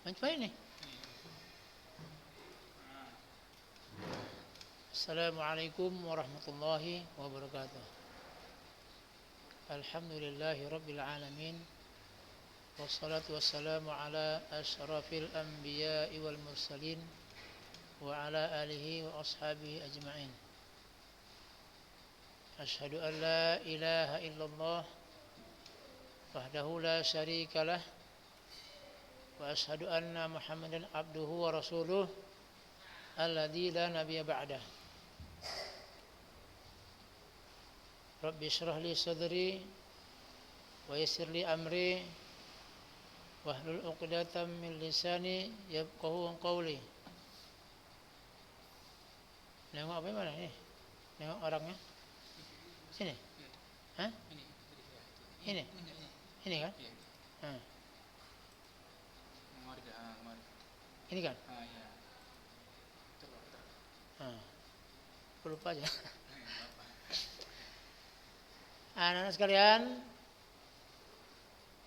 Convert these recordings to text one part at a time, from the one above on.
Macam ini. Assalamualaikum warahmatullahi wabarakatuh. Alhamdulillahi rabbil alamin. Wassalatu wassalamu ala asyrafil anbiya'i wal mursalin wa ala alihi wa ashabihi ajma'in. Asyhadu an la ilaha illallah wahdahu la syarika lah wa asyhadu anna Muhammadan abduhu wa rasuluh alladzi la nabiyya ba'dah. Rabbi shrah li sadri wa yassir li amri wahlul 'uqdatam min lisani yafqahu qawli. Nengok apa mana ni? Nengok orangnya. Sini. Hah? Ini. Ini kan? Hah. Ini kan? Lupa aja. Anak-anak sekalian,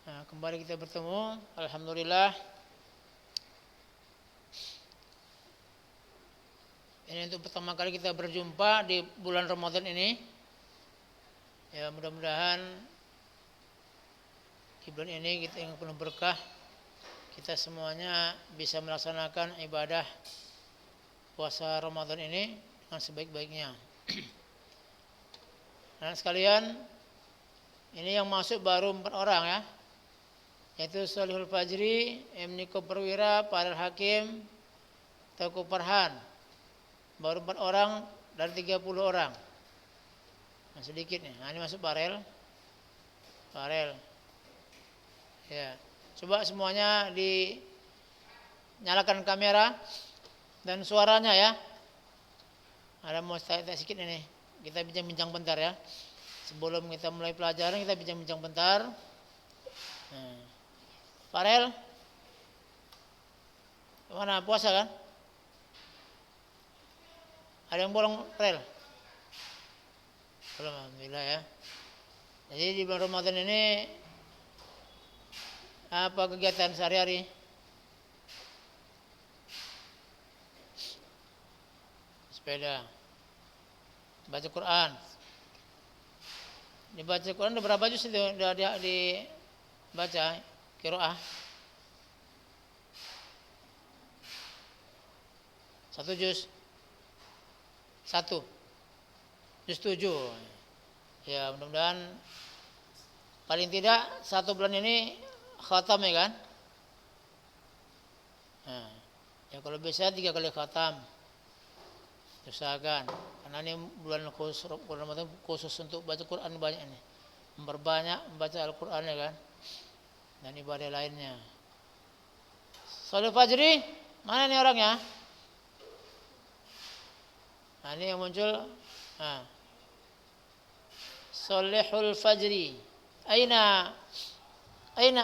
kembali kita bertemu. Alhamdulillah. Ini untuk pertama kali kita berjumpa di bulan Ramadan ini. Ya, mudah-mudahan di bulan ini kita yang penuh berkah, kita semuanya bisa melaksanakan ibadah puasa Ramadan ini dengan sebaik-baiknya. Nah sekalian, ini yang masuk baru 4 orang ya, yaitu Sholihul Fajri, M. Niko Perwira, Farel Hakim, Teguh Farhan. Baru 4 orang dari 30 orang. Nah, sedikit nih. Nah, ini masuk Farel. Ya. Coba semuanya dinyalakan kamera dan suaranya ya. Ada mau tanya sedikit ini. Kita bincang-bincang bentar ya. Sebelum kita mulai pelajaran kita bincang-bincang bentar. Nah. Farel, mana puasa kan? Ada yang bolong Farel? Belum, alhamdulillah ya. Jadi di bulan Ramadan ini apa kegiatan sehari-hari? Sepeda, baca Quran. Dibaca Quran ada berapa juz itu? Udah dibaca qiraah? 1 juz. 1 juz 7. Ya, mudah-mudahan paling tidak 1 bulan ini khatam ya kan? Nah, ya kalau bisa 3 kali khatam. Usahakan, karena ini bulan Ramadan khusus untuk baca Quran banyak nih. Memperbanyak membaca Al-Quran ya kan. Dan ibadah lainnya. Sholihul Fajri, mana nih orangnya? Nah, ini yang muncul. Nah. Sholihul Fajri. Aina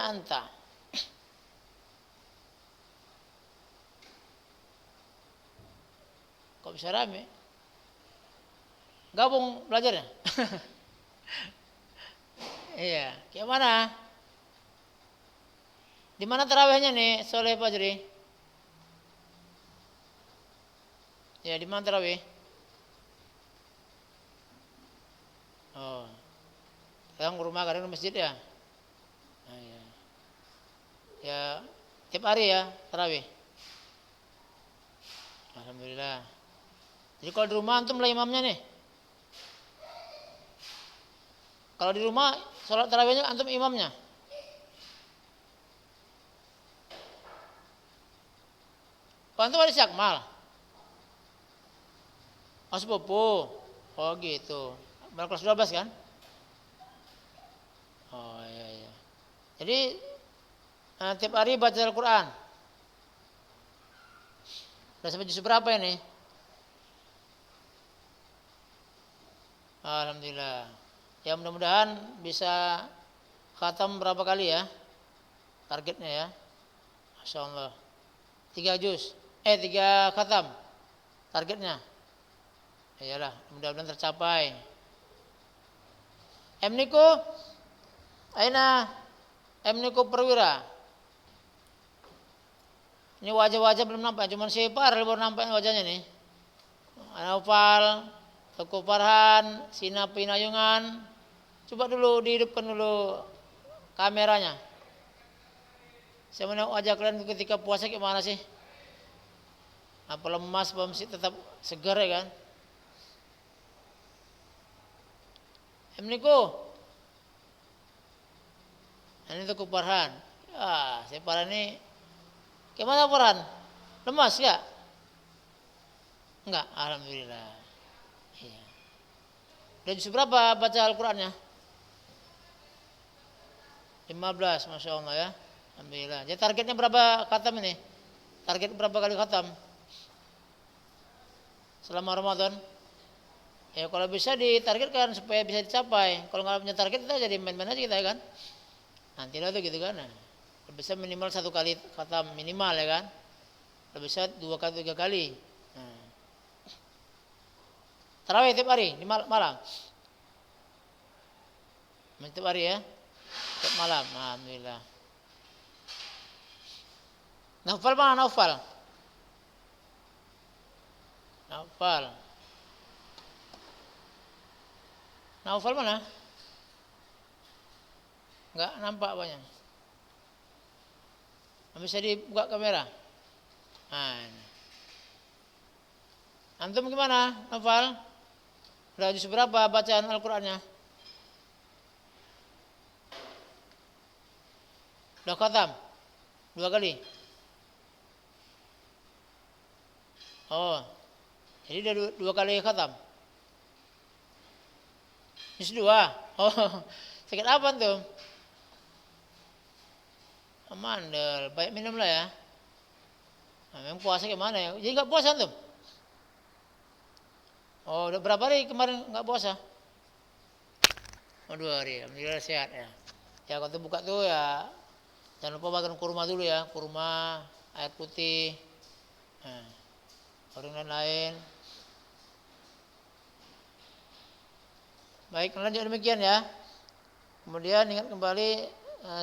anta? Kok bisa rame? Gabung belajarnya? Iya, kayak mana? Di mana tarawihnya nih, Sholihul Fajri? Ya, di mana tarawih? Oh, sekarang rumah kadang di masjid ya? Nah, ya. Ya, tiap hari ya tarawih. Alhamdulillah. Jadi kalau di rumah antum lah imamnya nih. Kalau di rumah sholat tarawihnya antum imamnya. Oh, antum ada syakmal. Oh, sepupu. Oh gitu. Baru kelas 12 kan? Oh iya. Jadi tiap hari baca Al-Quran. Sudah sampai juz berapa ini? Alhamdulillah. Ya mudah-mudahan bisa khatam berapa kali ya? Targetnya ya. Masya Allah. 3 juz. 3 khatam. Targetnya. Iyalah, mudah-mudahan tercapai. M. Niko, aina M. Niko Perwira. Ini wajah-wajah belum nampak, cuma si Farel baru nampak wajahnya nih. Naufal, Teguh Farhan, Sina Pinayungan. Coba dulu dihidupkan dulu kameranya. Saya menengok wajah kalian ketika puasa gimana sih? Apa lemas, apa masih tetap segar ya kan? Niko. Ini Teguh Farhan. Si Farhan ini gimana Farhan? Lemas enggak? Enggak, alhamdulillah. Iya. Udah juz berapa baca Al-Qur'annya? 15, Masya Allah ya. Alhamdulillah. Jadi targetnya berapa khatam ini? Target berapa kali khatam? Selama Ramadan? Ya kalau bisa ditargetkan supaya bisa dicapai. Kalau nggak punya target kita jadi main-main aja kita ya kan. Nanti lah tuh gitu kan. Nah, bisa minimal 1 kali khatam minimal ya kan. Kalau bisa 2 kali 3 kali. Nah. Tarawih tiap hari di malam. Tiap hari ya. Tiap malam. Alhamdulillah. Naufal mana Naufal? Naufal mana? Enggak nampak banyak. Bisa dibuka kamera. Nah, ini. Antum gimana, Naufal? Udah juz berapa bacaan Al-Qur'annya? Udah khatam? 2 kali? Oh, jadi udah 2 kali khatam? Juz 2? Oh, sakit apa tuh? Mandel, baik minum lah ya. Nah, memang puasa gimana ya? Jadi nggak puasa tuh? Oh, udah berapa hari kemarin nggak puasa? Oh, 2 hari. Alhamdulillah sehat ya. Ya kalau buka tuh ya jangan lupa makan kurma dulu ya, kurma, air putih, orang lain-lain. Baik, lanjut demikian ya. Kemudian ingat kembali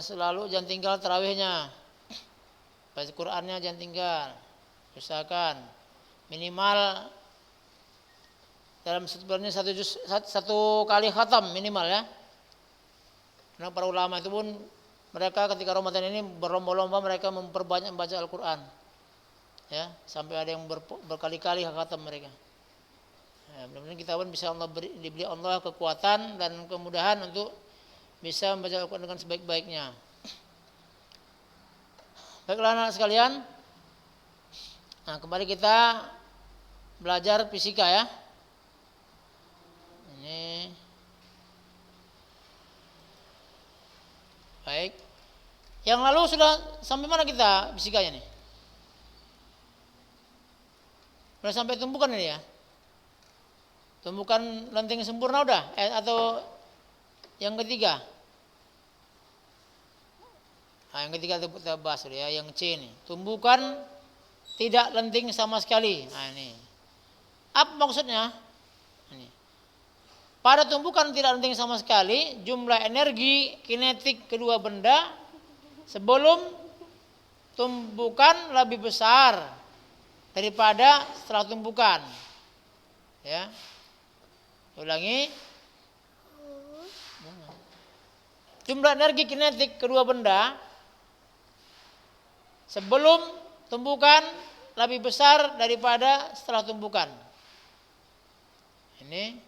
selalu jangan tinggal tarawihnya, baca Qur'annya jangan tinggal, usahakan minimal dalam sebenarnya 1 kali khatam minimal ya. Karena para ulama itu pun mereka ketika Ramadan ini berlomba-lomba mereka memperbanyak membaca Al-Quran ya, sampai ada yang berkali-kali khatam mereka. Ya, mudah-mudahan kita pun bisa diberi Allah kekuatan dan kemudahan untuk bisa membaca Al-Quran dengan sebaik-baiknya. Baiklah anak sekalian, nah kembali kita belajar fisika ya. Ini baik. Yang lalu sudah sampai mana kita fisikanya nih? Sudah sampai tumbukan ini ya? Tumbukan lenting sempurna udah? Atau yang ketiga? Nah, yang ketiga kita bahas ya, yang C ini. Tumbukan tidak lenting sama sekali. Nah ini. Apa maksudnya? Ini. Pada tumbukan tidak lenting sama sekali, jumlah energi kinetik kedua benda sebelum tumbukan lebih besar daripada setelah tumbukan. Ya. Ulangi. Jumlah energi kinetik kedua benda sebelum tumbukan lebih besar daripada setelah tumbukan. Ini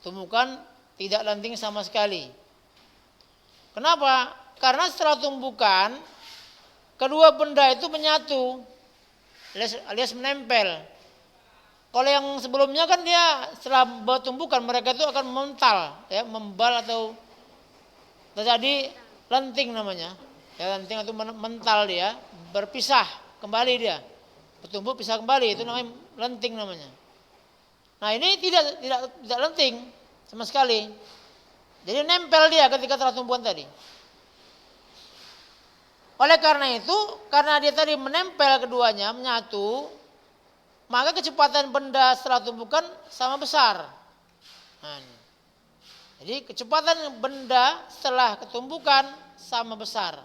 tumbukan tidak lenting sama sekali. Kenapa? Karena setelah tumbukan kedua benda itu menyatu alias menempel. Kalau yang sebelumnya kan dia setelah tumbukan mereka itu akan mental, ya, membal atau terjadi lenting namanya. Ya, lenting atau mental dia, berpisah kembali dia. Bertumbuh pisah kembali itu namanya lenting namanya. Nah, ini tidak lenting sama sekali. Jadi nempel dia ketika setelah tumbuhan tadi. Oleh karena itu, karena dia tadi menempel keduanya, menyatu, maka kecepatan benda setelah tumbukan sama besar. Nah, jadi kecepatan benda setelah ketumbukan sama besar.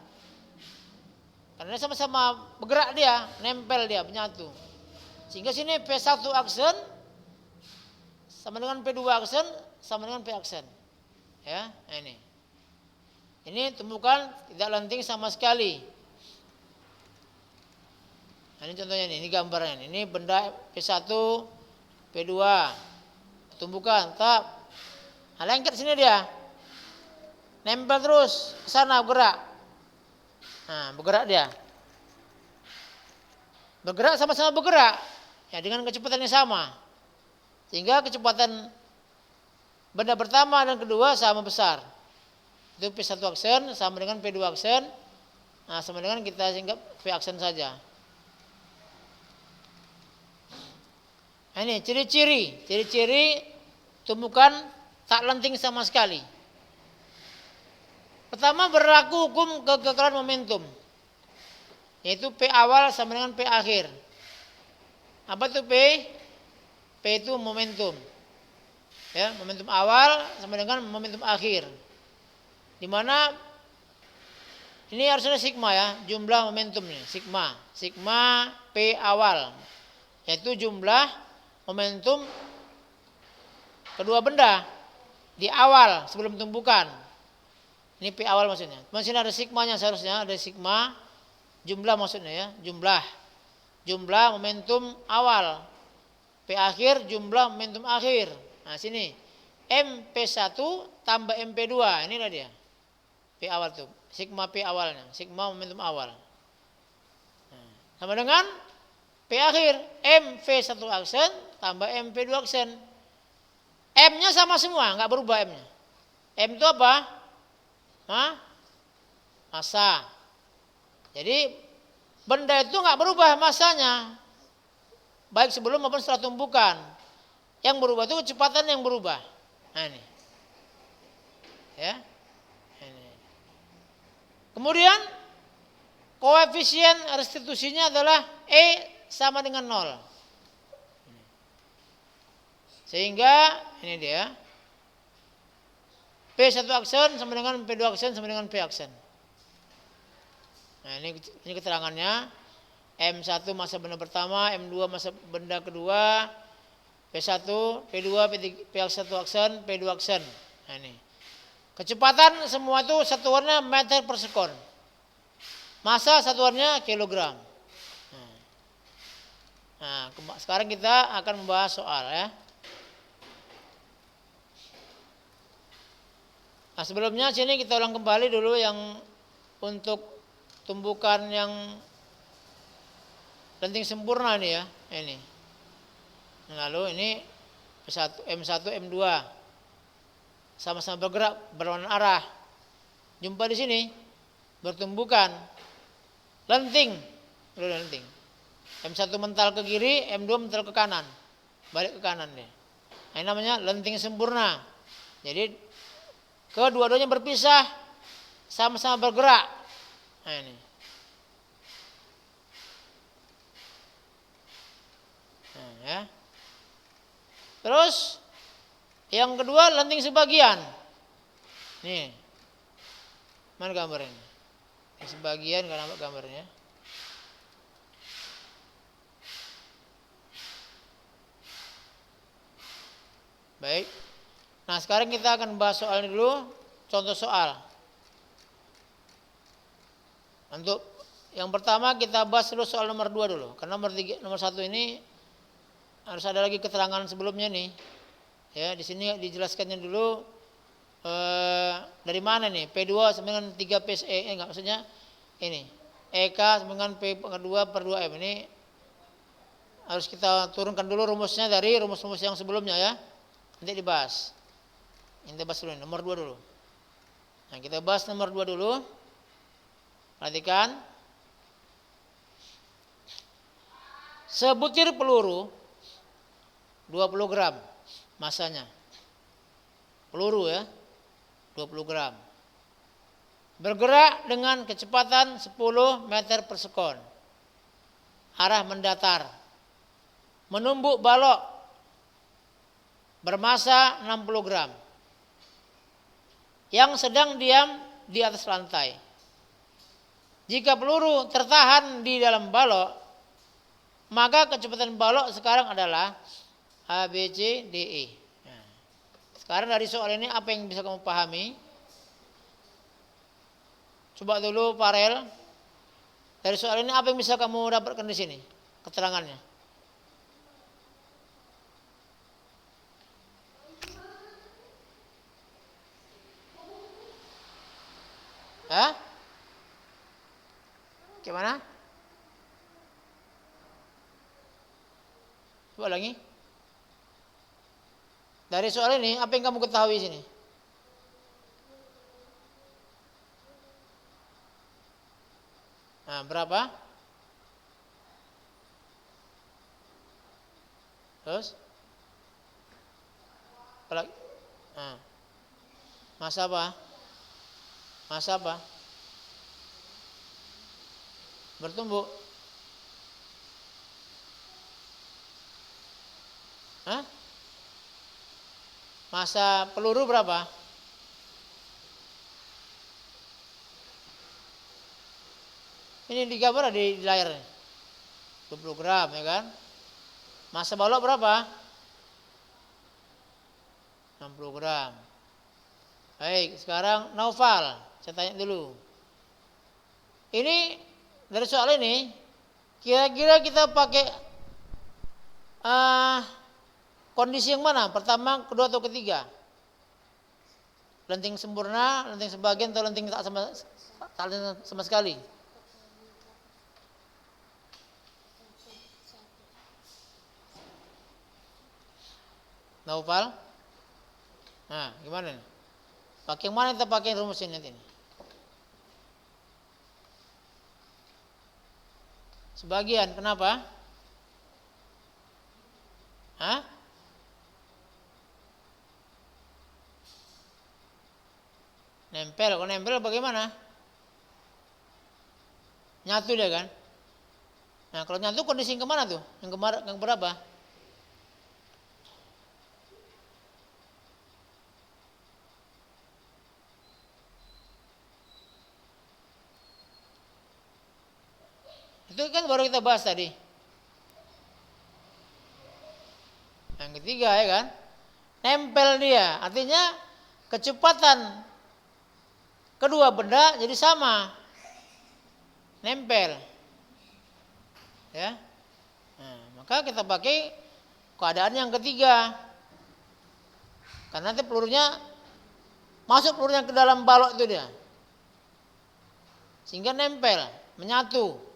Karena sama-sama bergerak dia, nempel dia, menyatu. Sehingga sini P1 aksen sama dengan P2 aksen sama dengan P aksen. Ya, ini. Ini tumbukan tidak lenting sama sekali. Nah, ini contohnya ini gambarnya. Ini benda P1, P2, tumbukan, tetap. Nah, lengket sini dia. Nempel terus ke sana bergerak. Nah, bergerak dia. Bergerak sama-sama bergerak. Ya, dengan kecepatan yang sama. Sehingga kecepatan benda pertama dan kedua sama besar. Itu P1 aksen sama dengan P2 aksen. Nah, sama dengan kita singkat P aksen saja. Nah, ini ciri-ciri tumbukan tak lenting sama sekali. Pertama berlaku hukum kekekalan momentum, yaitu P awal sama dengan P akhir. Apa itu P? P itu momentum. Ya, momentum awal sama dengan momentum akhir. Di mana ini harus ada sigma ya, jumlah momentumnya, sigma P awal, yaitu jumlah momentum kedua benda di awal sebelum tumbukan. Ini P awal maksudnya. Maksudnya ada sigmanya, seharusnya ada sigma jumlah maksudnya ya, jumlah momentum awal. P akhir jumlah momentum akhir. Nah, sini MP1 tambah MP2, inilah dia. P awal tuh, sigma P awalnya, sigma momentum awal. Nah, sama dengan P akhir, MP1 aksen tambah MP2 aksen. M-nya sama semua, nggak berubah M-nya. M itu apa? Massa. Jadi benda itu nggak berubah massanya, baik sebelum maupun setelah tumbukan. Yang berubah itu kecepatan yang berubah. Nah, ini. Ya. Ini. Kemudian koefisien restitusinya adalah E sama dengan 0. Sehingga ini dia. P1 aksen sama dengan P2 aksen sama dengan P aksen. Nah, ini keterangannya. M1 massa benda pertama, M2 massa benda kedua, P1, P2, P1 aksen, P2 aksen. Nah, ini. Kecepatan semua itu satuannya meter per sekon. Massa satuannya kilogram. Nah, sekarang kita akan membahas soal ya. Nah, sebelumnya sini kita ulang kembali dulu yang untuk tumbukan yang lenting sempurna nih ya, ini. Lalu ini M1, M2 sama-sama bergerak berlawanan arah. Jumpa di sini bertumbukan lenting, lenting. M1 mental ke kiri, M2 mental ke kanan, balik ke kanan dia. Ini namanya lenting sempurna. Jadi kedua-duanya berpisah, sama-sama bergerak. Nah, ini. Nah, ya. Terus yang kedua lenting sebagian. Nih. Mana gambarnya? Sebagian kan nampak gambarnya. Baik. Nah, sekarang kita akan bahas soal ini dulu, contoh soal. Untuk yang pertama kita bahas dulu soal nomor 2 dulu, karena nomor 1 ini harus ada lagi keterangan sebelumnya nih. Ya, di sini dijelaskannya dulu dari mana nih? P2 sama dengan 3 PSE, enggak maksudnya ini. EK sama dengan P2 per 2M. Ini harus kita turunkan dulu rumusnya dari rumus-rumus yang sebelumnya ya. Nanti dibahas. Kita bahas dulu nomor 2 dulu. Nah, kita bahas nomor 2 dulu. Perhatikan. Sebutir peluru 20 gram masanya. Peluru ya. 20 gram. Bergerak dengan kecepatan 10 meter per sekon. Arah mendatar. Menumbuk balok bermassa 60 gram. Yang sedang diam di atas lantai. Jika peluru tertahan di dalam balok, maka kecepatan balok sekarang adalah A, B, C, D, E. Nah, sekarang dari soal ini apa yang bisa kamu pahami? Coba dulu Farel. Dari soal ini apa yang bisa kamu dapatkan di sini? Keterangannya. Hah? Gimana? Coba lagi. Dari soal ini apa yang kamu ketahui sini? Nah, berapa? Terus? Apalagi? Nah. Masa apa? Masa apa? Bertumbuh. Hah? Masa peluru berapa? Ini digambar di layar. 20 gram ya kan? Masa balok berapa? 60 gram. Baik, sekarang Naufal, saya tanya dulu. Ini dari soal ini, kira-kira kita pakai kondisi yang mana? Pertama, kedua, atau ketiga? Lenting sempurna, lenting sebagian, atau lenting tak sama sekali? Naufal? Nah, gimana nih? Pakai yang mana kita pakai rumus ini nanti? Sebagian, kenapa? Hah? Nempel, kalau nempel bagaimana? Nyatu dia kan? Nah, kalau nyatu kondisi yang kemana tuh? Yang berapa? Itu kan baru kita bahas tadi. Yang ketiga ya kan? Nempel dia, artinya kecepatan kedua benda jadi sama. Nempel. Ya. Nah, maka kita pakai keadaan yang ketiga. Karena nanti pelurunya masuk pelurunya ke dalam balok itu dia. Sehingga nempel, menyatu.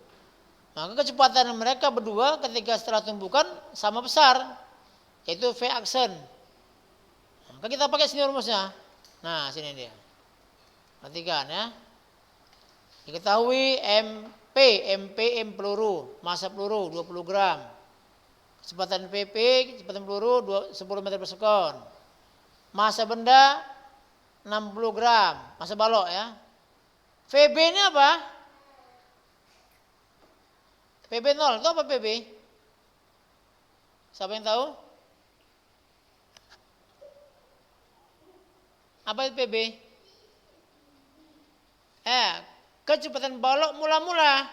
Maka kecepatan mereka berdua ketika setelah tumbukan sama besar, yaitu V aksen. Maka kita pakai sini rumusnya. Nah, sini dia. Perhatikan ya. Diketahui MP peluru, massa peluru 20 gram. Kecepatan PP, kecepatan peluru 10 meter per sekon. Massa benda 60 gram, massa balok ya. VB ini apa? PB 0 itu apa PB? Siapa yang tahu? Apa itu PB? Kecepatan balok mula-mula.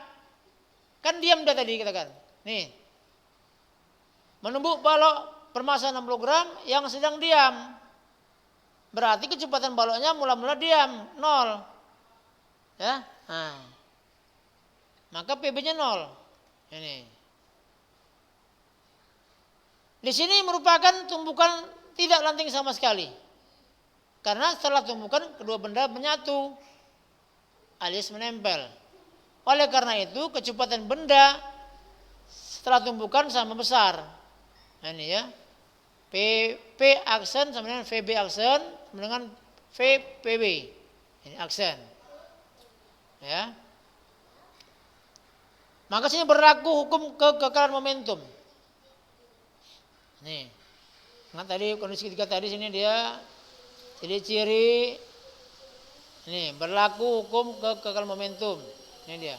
Kan diam dah tadi katakan. Nih. Menumbuk balok bermassa 60 gram yang sedang diam. Berarti kecepatan baloknya mula-mula diam, 0. Ya. Nah. Maka PB-nya 0. Ini. Di sini merupakan tumbukan tidak lanting sama sekali. Karena setelah tumbukan kedua benda menyatu alias menempel. Oleh karena itu kecepatan benda setelah tumbukan sama besar. Nah, ini ya. P aksen sama dengan VB aksen sama dengan VPB. Ini aksen. Ya. Maka sini berlaku hukum kekekalan momentum. Nih. Ingat tadi kondisi ketiga tadi sini dia ciri-ciri ini berlaku hukum kekekalan momentum. Ini dia.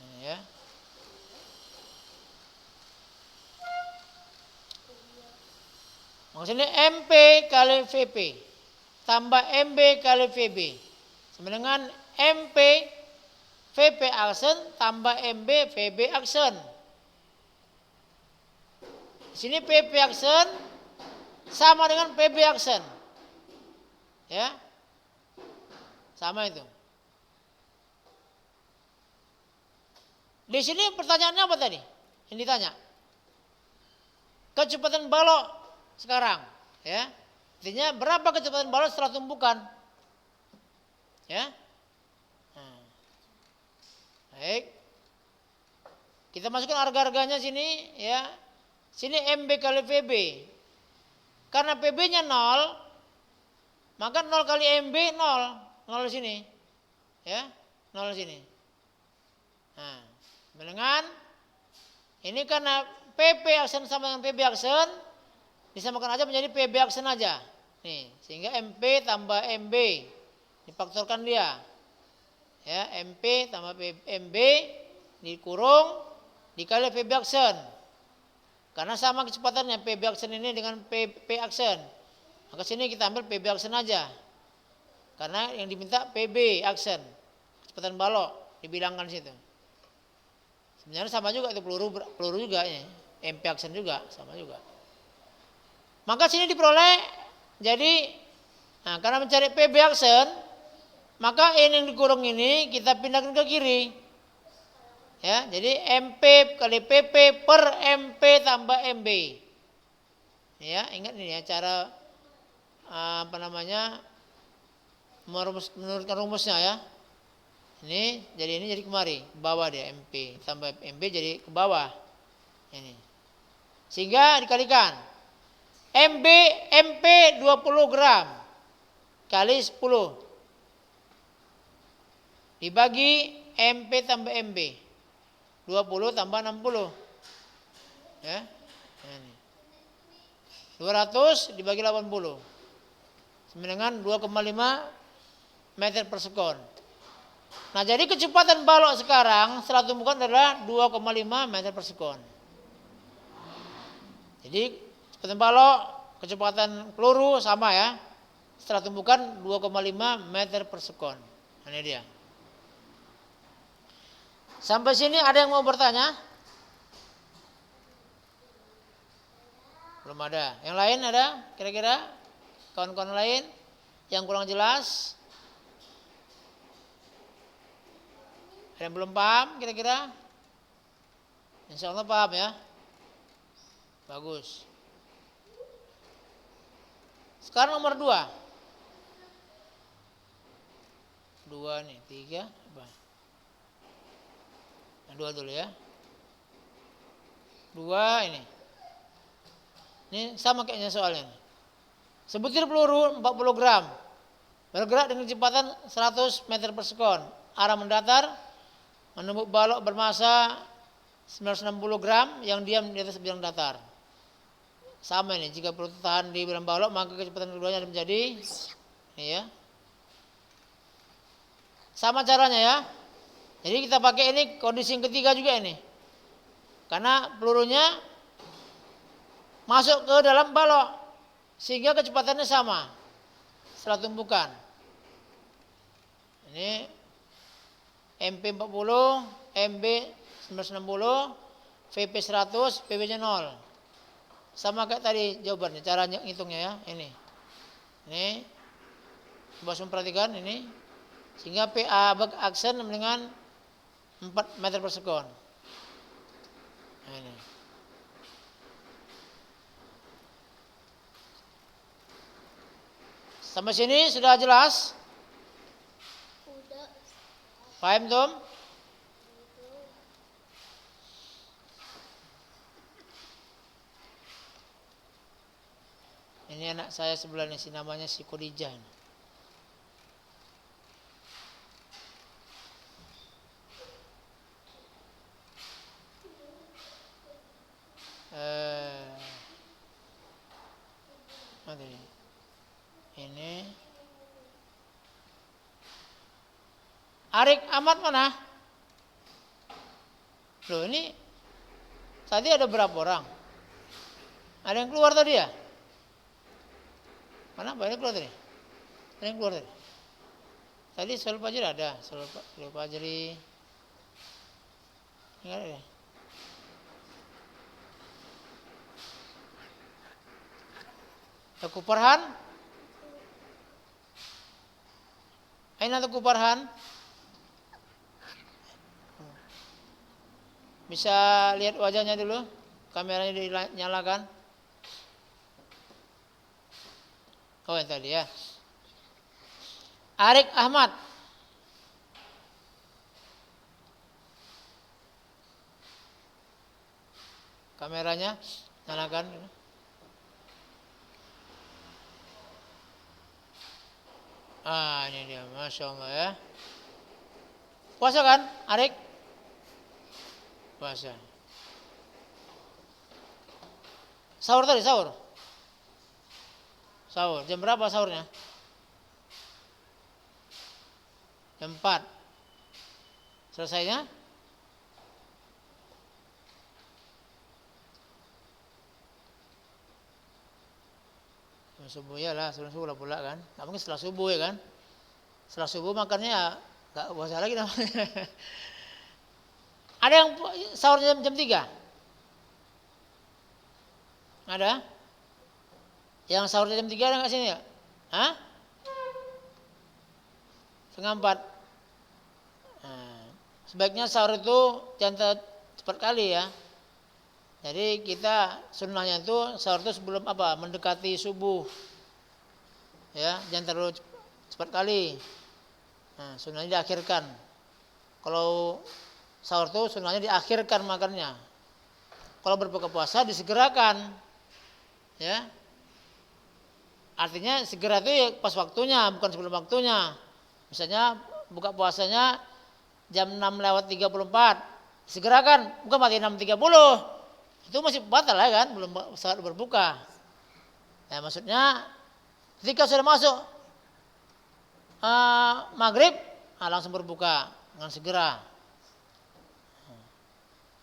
Ini ya. Maksudnya MP kali VP tambah MB kali VB sama dengan MP VP aksen tambah MB VB aksen. Di sini PP aksen sama dengan PB aksen. Ya. Sama itu. Di sini pertanyaannya apa tadi? Yang ditanya. Kecepatan balok sekarang, ya. Artinya berapa kecepatan balok setelah tumpukan? Ya. Nah. Baik. Kita masukkan harga-harganya sini, ya. Sini MB kali VB. Karena PB-nya 0, maka 0 kali MB 0. 0 di sini. Ya, 0 di sini. Nah, dengan ini karena PP aksen sama dengan PB aksen, disamakan aja menjadi PB aksen aja. Nih, sehingga MP tambah MB. Difaktorkan dia. Ya, MP tambah MB dikurung dikali PB aksen. Karena sama kecepatannya PB aksen ini dengan PP aksen. Maka sini kita ambil PB aksen aja. Karena yang diminta PB aksen. Kecepatan balok dibilangkan situ. Sebenarnya sama juga itu peluru juga ya. MP aksen juga sama juga. Maka sini diperoleh jadi karena mencari PB aksen, maka ini yang dikurung ini kita pindahkan ke kiri. Ya, jadi MP kali PP per MP tambah MB. Ya, ingat ini ya cara menurunkan rumusnya ya. Ini jadi kemari, ke bawah dia MP tambah MB jadi ke bawah. Ini. Sehingga dikalikan MP 20 gram kali 10 dibagi MP tambah MB. 20 tambah 60. Ya. Ini. 200 dibagi 80. Sama dengan 2,5 meter per sekon. Nah, jadi kecepatan balok sekarang setelah tumpukan adalah 2,5 meter per sekon. Jadi kecepatan balok, kecepatan peluru sama ya. Setelah tumpukan 2,5 meter per sekon. Ini dia. Sampai sini ada yang mau bertanya? Belum ada. Yang lain ada? Kira-kira? Kawan-kawan lain? Yang kurang jelas? Ada yang belum paham kira-kira? Insya Allah paham ya? Bagus. Sekarang nomor 2. 2 nih, 3 apa? 2 dulu ya. 2 ini. Ini sama kayaknya soalnya. Sebutir peluru 40 gram. Bergerak dengan kecepatan 100 meter per sekon. Arah mendatar menembus balok bermasa 960 gram yang diam di atas bidang datar. Sama ini, jika peluru tahan di bidang balok maka kecepatan keduanya menjadi ini ya. Sama caranya ya. Jadi kita pakai ini kondisi yang ketiga juga ini. Karena pelurunya masuk ke dalam balok sehingga kecepatannya sama setelah tumpukan. Ini MP 40, MB 960, VP 100, PB-nya 0. Sama kayak tadi jawabannya, cara ngitungnya ya. Ini coba semua perhatikan ini. Sehingga PA aksen dengan 4 meter per sekon. Nah, ini. Sampai sini sudah jelas? Sudah. Paham, Tom? Ini anak saya sebelah ini, namanya si Khadijah. Ini Arik Ahmad mana? Loh, ini tadi ada berapa orang? Ada yang keluar tadi ya? Mana banyak keluar tadi? Ada yang keluar tadi? Tadi Solil Fajri ada, Solil Fajri. Enggak ada. Teku Farhan? Aina Teku Farhan? Bisa lihat wajahnya dulu? Kameranya dinyalakan. Oh, yang tadi ya. Arik Ahmad. Kameranya nyalakan. Ah, ini dia, Masya Allah ya. Puasa kan, Arik? Puasa. Sahur tadi, sahur. Sahur. Jam berapa sahurnya? Jam 4. Selesainya? Subuh ya lah, sebelum subuh lah pula kan. Nggak mungkin setelah subuh ya kan. Setelah subuh makannya ya nggak puasa lagi namanya. Ada yang sahur jam 3? Ada? Yang sahur jam 3 ada nggak sini ya? Hah? Setengah 4. Nah, sebaiknya sahur itu jangan cepat kali ya. Jadi kita sunnahnya itu sahur itu sebelum apa? Mendekati subuh. Ya, jangan terlalu cepat kali. Nah, sunnahnya diakhirkan. Kalau sahur itu sunnahnya diakhirkan makannya. Kalau berbuka puasa disegerakan. Ya. Artinya segera itu ya pas waktunya, bukan sebelum waktunya. Misalnya buka puasanya jam 6:34. Segerakan, bukan mati 6:30. Itu masih batal ya kan, belum saat berbuka. Ya, maksudnya ketika sudah masuk maghrib, langsung berbuka dengan segera.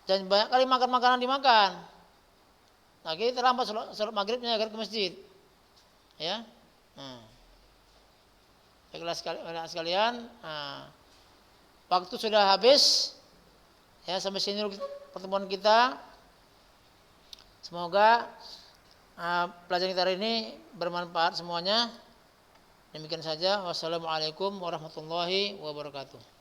Dan banyak kali makan makanan dimakan. Lagi terlambat sholat maghribnya agar ke masjid. Ya, baiklah sekalian, waktu sudah habis. Ya, sampai sini pertemuan kita. Semoga pelajaran kita hari ini bermanfaat semuanya. Demikian saja. Wassalamualaikum warahmatullahi wabarakatuh.